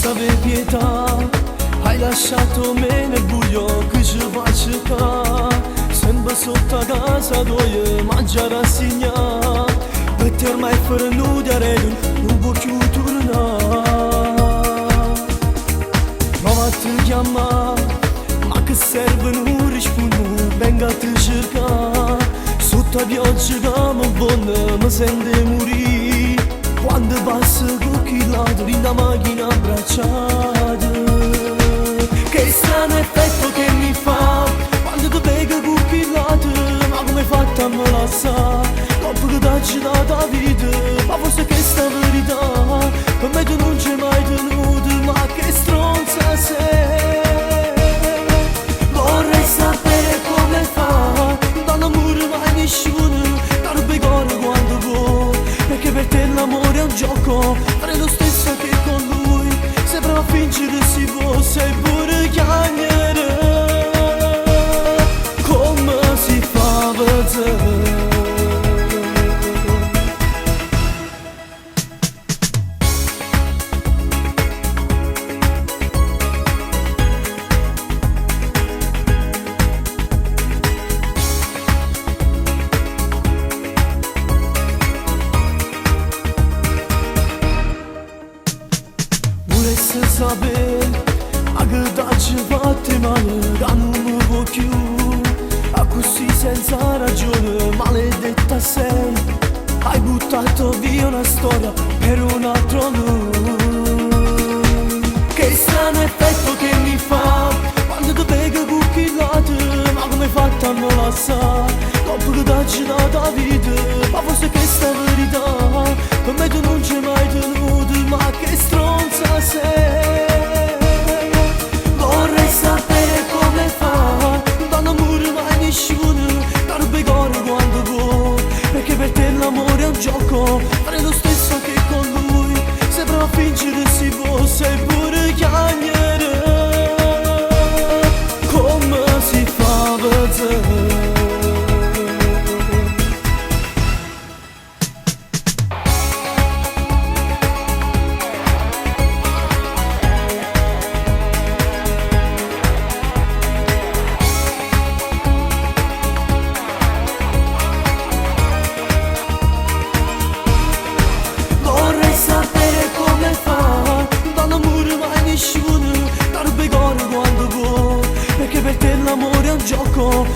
avere pietà, hai lasciato me nel buio che ci fa cercare. Sembra sotto casa dove mangiare a segnare, perché ormai per noi da redon non può più tornare. Prova a ti chiamare, ma che serve non rispondo, venga a ti cercare. Sotto la pioggia che mi buona mi sente morire, quando passa con chi ladri in la macchina abbracciata. Che strano effetto che mi fa quando ti pega con chi ladri, ma come hai fatto a me lasciare dopo che t'hai dato la vita? Ma forse questa verità per me tu non c'è mai tenuto, ma che stronza sei. Vorrei sapere come fa, non amore mai nessuno, non pegare quando vuoi, perché per te l'amore è un gioco, fare lo stesso che con lui, se prova a fingere si può, sei pure chiamare. Come si fa a vedere? Volessi sapere a che t'hai fatto male, che non mi vuoi più, a così senza ragione, maledetta sei. Hai buttato via una storia per un altro lui. Che strano effetto che mi fa quando ti pega con chi ladri, ma come hai fatto a non lasciare dopo che t'hai dato la vita? Ma forse questa verità per me tu non c'è mai tenuto, ma che stronza sei. Vorrei sapere come fa, non amore mai nessuno, non pegare quando vuoi, perché per te l'amore è un gioco, fare lo stesso che con lui, se prova a fingere si può, sei pure chiamare. Come si fa a vedere? Nessuno, non pegare quando vuoi, perché per te l'amore è un gioco,